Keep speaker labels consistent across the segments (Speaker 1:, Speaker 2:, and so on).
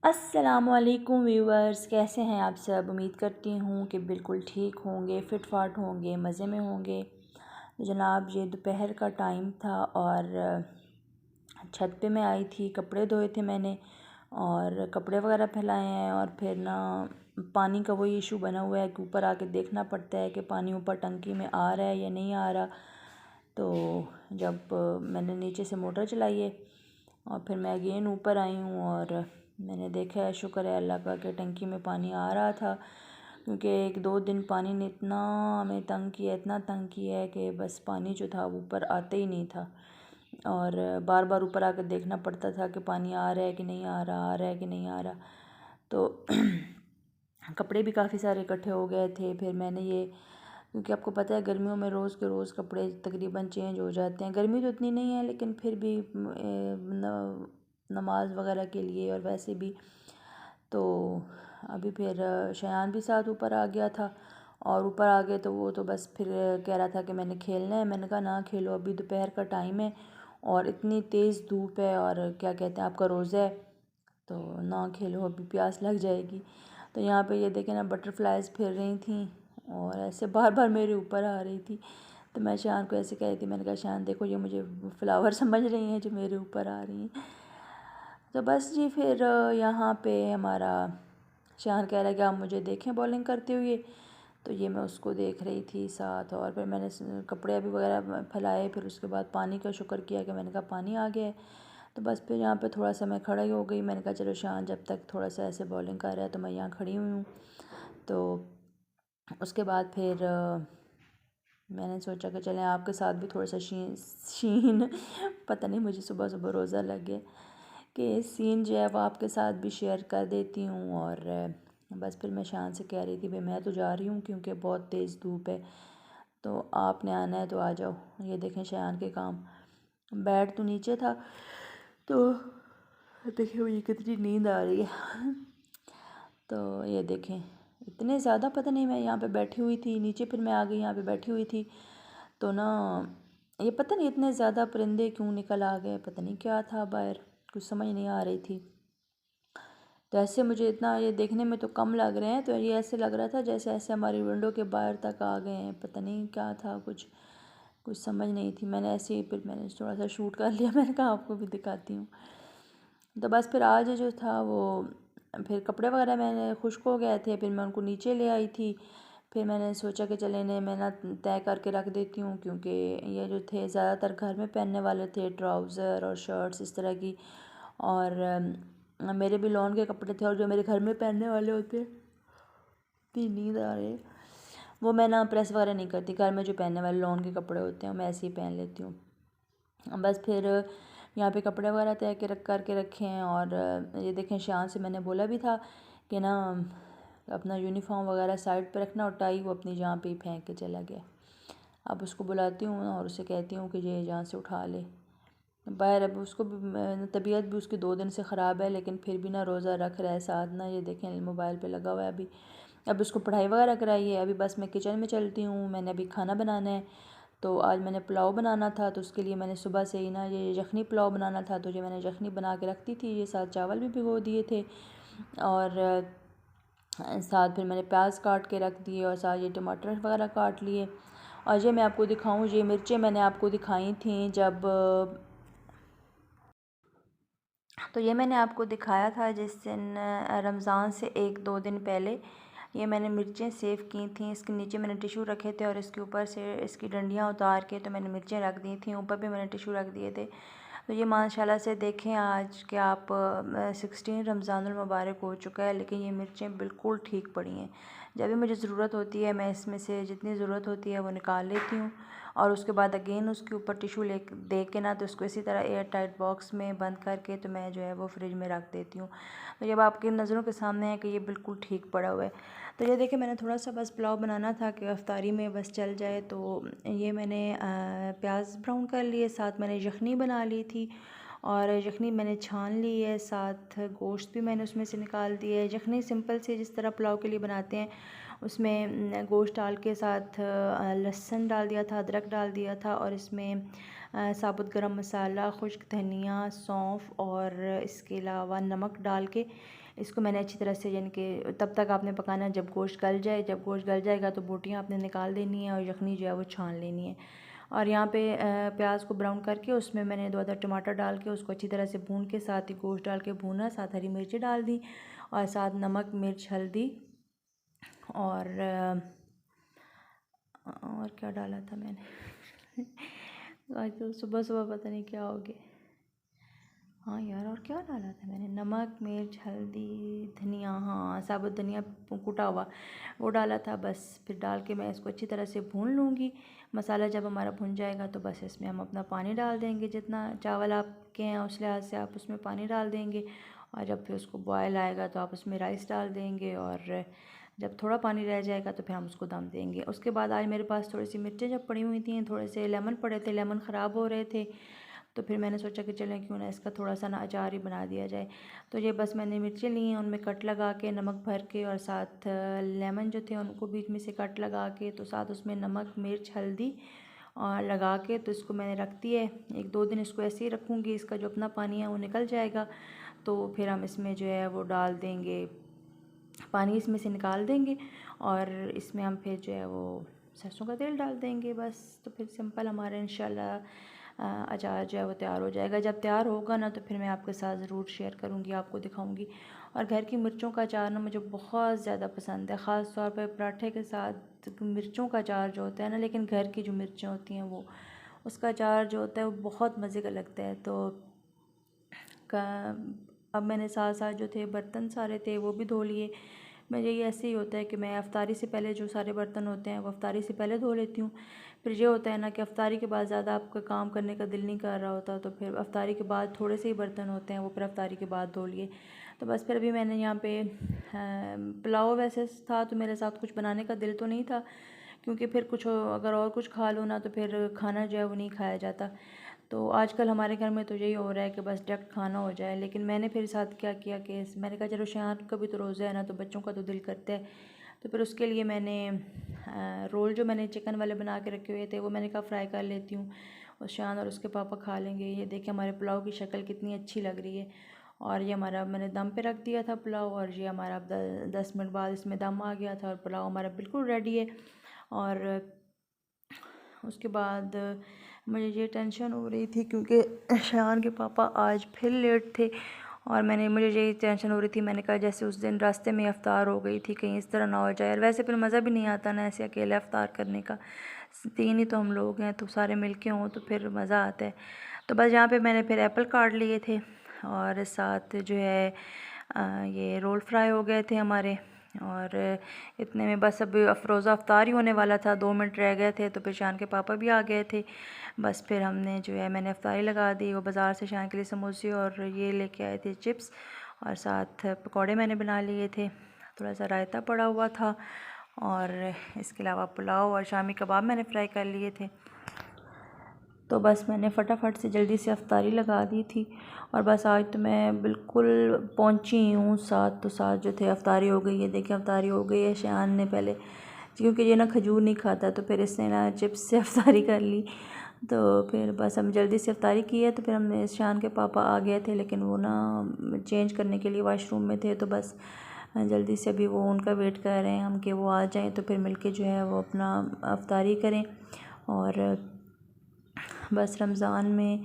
Speaker 1: अस्सलामुअलैकुम व्यूवर्स, कैसे हैं आप सब। उम्मीद करती हूँ कि बिल्कुल ठीक होंगे, फ़िट फाट होंगे, मज़े में होंगे। तो जनाब ये दोपहर का टाइम था और छत पे मैं आई थी, कपड़े धोए थे मैंने और कपड़े वगैरह फैलाए हैं। और फिर ना पानी का वही इशू बना हुआ है कि ऊपर आके देखना पड़ता है कि पानी ऊपर टंकी में आ रहा है या नहीं आ रहा। तो जब मैंने नीचे से मोटर चलाई है और फिर मैं अगेन ऊपर आई हूँ और मैंने देखा है, शुक्र है अल्लाह का, कि टंकी में पानी आ रहा था। क्योंकि 1-2 दिन पानी ने इतना हमें तंग किया, इतना तंग किया है कि बस पानी जो था वो ऊपर आते ही नहीं था और बार बार ऊपर आकर देखना पड़ता था कि पानी आ रहा है कि नहीं आ रहा, आ रहा है कि नहीं आ रहा। तो कपड़े भी काफ़ी सारे इकट्ठे हो गए थे। फिर मैंने ये, क्योंकि आपको पता है गर्मियों में रोज़ के रोज़ कपड़े तकरीबन चेंज हो जाते हैं। गर्मी तो इतनी नहीं है लेकिन फिर भी नमाज वगैरह के लिए और वैसे भी। तो अभी फिर शयान भी साथ ऊपर आ गया था और ऊपर आ गए तो वो तो बस फिर कह रहा था कि मैंने खेलना है। मैंने कहा ना खेलो, अभी दोपहर का टाइम है और इतनी तेज़ धूप है और क्या कहते हैं आपका रोज़ा है, तो ना खेलो, अभी प्यास लग जाएगी। तो यहाँ पे ये देखें ना, बटरफ्लाइज फिर रही थी और ऐसे बार बार मेरे ऊपर आ रही थी। तो मैं शान को ऐसे कह रही थी, मैंने कहा शान देखो, ये मुझे फ्लावर समझ रही हैं जो मेरे ऊपर आ रही हैं। तो बस जी फिर यहाँ पे हमारा शान कह रहा है कि आप मुझे देखें बॉलिंग करते हुए। तो ये मैं उसको देख रही थी साथ। और फिर मैंने कपड़े अभी वगैरह फैलाए, फिर उसके बाद पानी का शुक्र किया कि मैंने कहा पानी आ गया है। तो बस फिर यहाँ पे थोड़ा सा मैं खड़ी हो गई। मैंने कहा चलो शान जब तक थोड़ा सा ऐसे बॉलिंग कर रहा है तो मैं यहाँ खड़ी हुई हूँ। तो उसके बाद फिर मैंने सोचा कि चलें आपके साथ भी थोड़ा सा शीन पता नहीं, मुझे सुबह सुबह रोज़ा लग गया कि सीन जो है वो आपके साथ भी शेयर कर देती हूँ। और बस फिर मैं शान से कह रही थी भाई मैं तो जा रही हूँ क्योंकि बहुत तेज़ धूप है, तो आपने आना है तो आ जाओ। ये देखें शान के काम, बेड तो नीचे था तो देखिए मुझे कितनी नींद आ रही है। तो ये देखें इतने ज़्यादा, पता नहीं, मैं यहाँ पे बैठी हुई थी नीचे, फिर मैं आ गई यहाँ पे बैठी हुई थी तो ना ये पता नहीं इतने ज़्यादा परिंदे क्यों निकल आ गए, पता नहीं क्या था बाहर, कुछ समझ नहीं आ रही थी। तो ऐसे मुझे इतना ये देखने में तो कम लग रहे हैं, तो ये ऐसे लग रहा था जैसे ऐसे हमारी विंडो के बाहर तक आ गए हैं। पता नहीं क्या था, कुछ कुछ समझ नहीं थी। मैंने ऐसे ही फिर मैंने थोड़ा सा शूट कर लिया, मैंने कहा आपको भी दिखाती हूँ। तो बस फिर आज जो था वो, फिर कपड़े वगैरह मैंने खुश्क हो गए थे, फिर मैं उनको नीचे ले आई थी। फिर मैंने सोचा कि चले इन्हें मैं ना तय करके रख देती हूँ, क्योंकि ये जो थे ज़्यादातर घर में पहनने वाले थे, ट्राउज़र और शर्ट्स इस तरह की। और मेरे भी लॉन के कपड़े थे और जो मेरे घर में पहनने वाले होते, इतनी नींद आ रही है, वो मैं ना प्रेस वगैरह नहीं करती। घर में जो पहनने वाले लॉन के कपड़े होते हैं मैं ऐसे ही पहन लेती हूँ। बस फिर यहाँ पे कपड़े वगैरह तय के करके रखे हैं। और ये देखें शान से मैंने बोला भी था कि ना अपना यूनिफॉर्म वगैरह साइड पे रखना और टाई वो अपनी जहाँ पे ही फेंक के चला गया। अब उसको बुलाती हूँ और उसे कहती हूँ कि ये जहाँ से उठा ले बाहर। अब उसको भी तबीयत भी उसकी 2 दिन से ख़राब है, लेकिन फिर भी ना रोज़ा रख रहा है साथ ना। ये देखें मोबाइल पे लगा हुआ है अभी। अब उसको पढ़ाई वगैरह कराई है, अभी बस मैं किचन में चलती हूँ। मैंने अभी खाना बनाना है, तो आज मैंने पुलाव बनाना था, तो उसके लिए मैंने सुबह से ही ना ये यखनी पुलाव बनाना था, तो ये मैंने यखनी बना के रख दी थी। ये साथ चावल भी भिगो दिए थे और साथ फिर मैंने प्याज काट के रख दिए और साथ ये टमाटर वगैरह काट लिए। और ये मैं आपको दिखाऊं, ये मिर्चें मैंने आपको दिखाई थी जब, तो ये मैंने आपको दिखाया था जिस दिन रमज़ान से 1-2 दिन पहले ये मैंने मिर्चें सेव की थी। इसके नीचे मैंने टिशू रखे थे और इसके ऊपर से इसकी डंडियाँ उतार के तो मैंने मिर्चें रख दी थी, ऊपर भी मैंने टिशू रख दिए थे। तो ये माशाल्लाह से देखें आज के आप 16 रमज़ानुल मुबारक हो चुका है, लेकिन ये मिर्चें बिल्कुल ठीक पड़ी हैं। जब भी मुझे ज़रूरत होती है मैं इसमें से जितनी ज़रूरत होती है वो निकाल लेती हूँ और उसके बाद अगेन उसके ऊपर टिशू ले दे के ना, तो उसको इसी तरह एयर टाइट बॉक्स में बंद करके तो मैं जो है वो फ्रिज में रख देती हूँ। तो जब आपकी नज़रों के सामने है कि ये बिल्कुल ठीक पड़ा हुआ है। तो ये देखिए मैंने थोड़ा सा बस पुलाव बनाना था कि अफ्तारी में बस चल जाए, तो ये मैंने प्याज ब्राउन कर लिए, साथ मैंने यखनी बना ली थी और यखनी मैंने छान ली है, साथ गोश्त भी मैंने उसमें से निकाल दिया है। यखनी सिंपल से जिस तरह पुलाव के लिए बनाते हैं उसमें गोश्त डाल के साथ लहसुन डाल दिया था, अदरक डाल दिया था और इसमें साबुत गरम मसाला, खुश्क धनिया, सौंफ और इसके अलावा नमक डाल के इसको मैंने अच्छी तरह से, यानी कि तब तक आपने पकाना है जब गोश्त गल जाए। जब गोश्त गल जाएगा तो बोटियाँ आपने निकाल देनी है और यखनी जो है वो छान लेनी है। और यहाँ पे प्याज को ब्राउन करके उसमें मैंने 2 अदर टमाटर डाल के उसको अच्छी तरह से भून के साथ ही गोश्त डाल के भूना, साथ हरी मिर्ची डाल दी और साथ नमक, मिर्च, हल्दी और क्या डाला था मैंने आज तो सुबह सुबह पता नहीं क्या हो गया। हाँ यार, और क्या डाला था मैंने? नमक, मिर्च, हल्दी, धनिया, हाँ साबुत धनिया कुटा हुआ वो डाला था। बस फिर डाल के मैं इसको अच्छी तरह से भून लूँगी। मसाला जब हमारा भुन जाएगा तो बस इसमें हम अपना पानी डाल देंगे, जितना चावल आपके हैं उस लिहाज से आप उसमें पानी डाल देंगे। और जब फिर उसको बॉयल आएगा तो आप उसमें राइस डाल देंगे और जब थोड़ा पानी रह जाएगा तो फिर हम उसको दम देंगे। उसके बाद आज मेरे पास थोड़ी सी मिर्चें जब पड़ी हुई थी, थोड़े से लेमन पड़े थे, लेमन ख़राब हो रहे थे, तो फिर मैंने सोचा कि चलें क्यों ना इसका थोड़ा सा ना अचार ही बना दिया जाए। तो ये बस मैंने मिर्चें ली हैं, उनमें कट लगा के नमक भर के और साथ लेमन जो थे उनको बीच में से कट लगा के, तो साथ उसमें नमक, मिर्च, हल्दी और लगा के तो इसको मैंने रख दिया है। 1-2 दिन इसको ऐसे ही रखूँगी, इसका जो अपना पानी है वो निकल जाएगा। तो फिर हम इसमें जो है वो डाल देंगे, पानी इसमें से निकाल देंगे और इसमें हम फिर जो है वो सरसों का तेल डाल देंगे बस। तो फिर सिंपल हमारा इंशाल्लाह अचार जो है वो तैयार हो जाएगा। जब तैयार होगा ना तो फिर मैं आपके साथ ज़रूर शेयर करूँगी, आपको दिखाऊँगी। और घर की मिर्चों का अचार ना मुझे बहुत ज़्यादा पसंद है, ख़ास तौर पर पराठे के साथ मिर्चों का अचार जो होता है ना, लेकिन घर की जो मिर्चें होती हैं वो, उसका अचार जो होता है वो बहुत मज़े का लगता है। तो अब मैंने साथ साथ जो थे बर्तन सारे थे वो भी धो लिए। मेरे ये ऐसे ही होता है कि मैं अफ्तारी से पहले जो सारे बर्तन होते हैं वो अफ्तारी से पहले धो लेती हूँ। फिर ये होता है ना कि अफ्तारी के बाद ज़्यादा आपका काम करने का दिल नहीं कर रहा होता, तो फिर अफ्तारी के बाद थोड़े से ही बर्तन होते हैं वो फिर अफ्तारी के बाद धो लिए। तो बस फिर अभी मैंने यहाँ पे पुलाव वैसे था तो मेरे साथ कुछ बनाने का दिल तो नहीं था, क्योंकि फिर कुछ अगर और कुछ खा लो ना तो फिर खाना जो है वो नहीं खाया जाता। तो आजकल हमारे घर में तो यही हो रहा है कि बस डायरेक्ट खाना हो जाए। लेकिन मैंने फिर साथ क्या किया कि मैंने कहा चलो शान का भी तो रोज़ा है ना, तो बच्चों का तो दिल करता है। तो फिर उसके लिए मैंने रोल जो मैंने चिकन वाले बना के रखे हुए थे वो मैंने कहा फ्राई कर लेती हूँ, और शान और उसके पापा खा लेंगे। ये देखिए हमारे पुलाव की शक्ल कितनी अच्छी लग रही है। और ये हमारा मैंने दम पे रख दिया था पुलाव, और ये हमारा अब 10 मिनट बाद इसमें दम आ गया था और पुलाव हमारा बिल्कुल रेडी है। और उसके बाद मुझे ये टेंशन हो रही थी क्योंकि शान के पापा आज फिर लेट थे, और मुझे यही टेंशन हो रही थी। मैंने कहा जैसे उस दिन रास्ते में अफ्तार हो गई थी, कहीं इस तरह ना हो जाए। और वैसे फिर मज़ा भी नहीं आता ना ऐसे अकेले अफ्तार करने का, 3 ही तो हम लोग हैं, तो सारे मिल के हों तो फिर मज़ा आता है। तो बस यहाँ पे मैंने फिर एप्पल काट लिए थे और साथ जो है ये रोल फ्राई हो गए थे हमारे। और इतने में बस अब रोज़ा अफ्तार ही होने वाला था, 2 मिनट रह गए थे, तो फिर शान के पापा भी आ गए थे। बस फिर हमने जो है मैंने अफ्तारी लगा दी। वो बाज़ार से शान के लिए समोसे और ये लेके आए थे चिप्स, और साथ पकौड़े मैंने बना लिए थे, थोड़ा सा रायता पड़ा हुआ था, और इसके अलावा पुलाव और शामी कबाब मैंने फ्राई कर लिए थे। तो बस मैंने फटाफट से जल्दी से अफ्तारी लगा दी थी। और बस आज तो मैं बिल्कुल पहुंची हूँ, साथ तो साथ जो थे अफ्तारी हो गई है। देखिए अफ्तारी हो गई है। शान ने पहले, क्योंकि ये ना खजूर नहीं खाता, तो फिर इसने ना चिप्स से अफ्तारी कर ली। तो फिर बस हम जल्दी से अफ्तारी की है। तो फिर हमने, शान के पापा आ गए थे लेकिन वो ना चेंज करने के लिए वाशरूम में थे, तो बस जल्दी से अभी वो उनका वेट कर रहे हैं हम कि वो आ जाएं तो फिर मिलके जो है वो अपना अफ्तारी करें। और बस रमज़ान में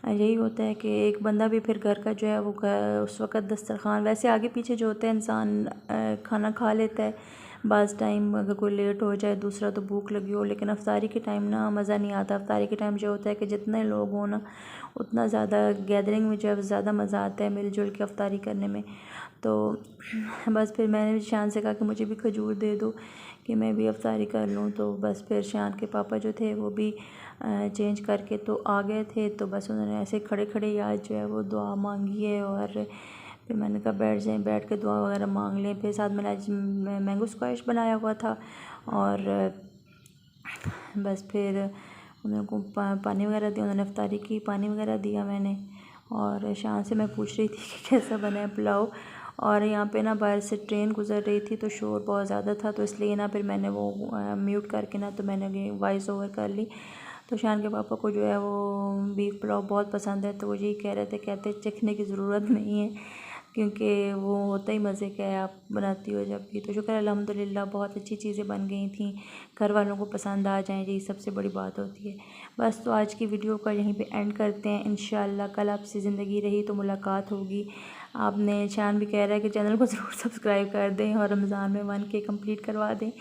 Speaker 1: यही होता है कि एक बंदा भी फिर घर का जो है वो उस वक़्त दस्तरख़्वान, वैसे आगे पीछे जो होता है इंसान खाना खा लेता है बाज़ टाइम, अगर कोई लेट हो जाए, दूसरा तो भूख लगी हो। लेकिन अफ्तारी के टाइम ना मज़ा नहीं आता। अफ्तारी के टाइम जो होता है कि जितने लोग हों ना उतना ज़्यादा गैदरिंग में जो है ज़्यादा मज़ा आता है मिलजुल के अफ्तारी करने में। तो बस फिर मैंने शान से कहा कि मुझे भी खजूर दे दो कि मैं भी अफ्तारी कर लूँ। तो बस फिर शान के पापा जो थे वो भी चेंज करके तो आ गए थे। तो बस उन्होंने ऐसे खड़े खड़े ही आज जो है वो दुआ मांगी है, और फिर मैंने कहा बैठ जाएं, बैठ के दुआ वगैरह मांग लें। फिर साथ मैंने आज मैंगो स्क्वैश बनाया हुआ था, और बस फिर उनको पानी वगैरह दिया, उन्होंने अफ्तारी की, पानी वगैरह दिया मैंने। और शान से मैं पूछ रही थी कि कैसा बना है पुलाव। और यहाँ पे ना बाहर से ट्रेन गुज़र रही थी तो शोर बहुत ज़्यादा था, तो इसलिए ना फिर मैंने वो म्यूट करके ना तो मैंने वॉइस ओवर कर ली। तो शान के पापा को जो है वो बीफ पुलाव बहुत पसंद है, तो वो यही कह रहे थे, कहते चखने की ज़रूरत नहीं है क्योंकि वो होता ही मज़े का है, आप बनाती हो जब भी। तो शुक्र अल्हम्दुलिल्लाह बहुत अच्छी चीज़ें बन गई थी, घर वालों को पसंद आ जाएँ यही सबसे बड़ी बात होती है। बस तो आज की वीडियो का यहीं पे एंड करते हैं। इंशाल्लाह कल आपसे ज़िंदगी रही तो मुलाकात होगी। आपने शान भी कह रहा है कि चैनल को ज़रूर सब्सक्राइब कर दें और रमज़ान में 1K कंप्लीट करवा दें।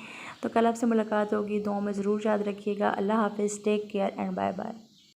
Speaker 1: तो कल आपसे मुलाकात होगी, दुआओं में ज़रूर याद रखिएगा। अल्लाह हाफ़िज़, take care and bye bye.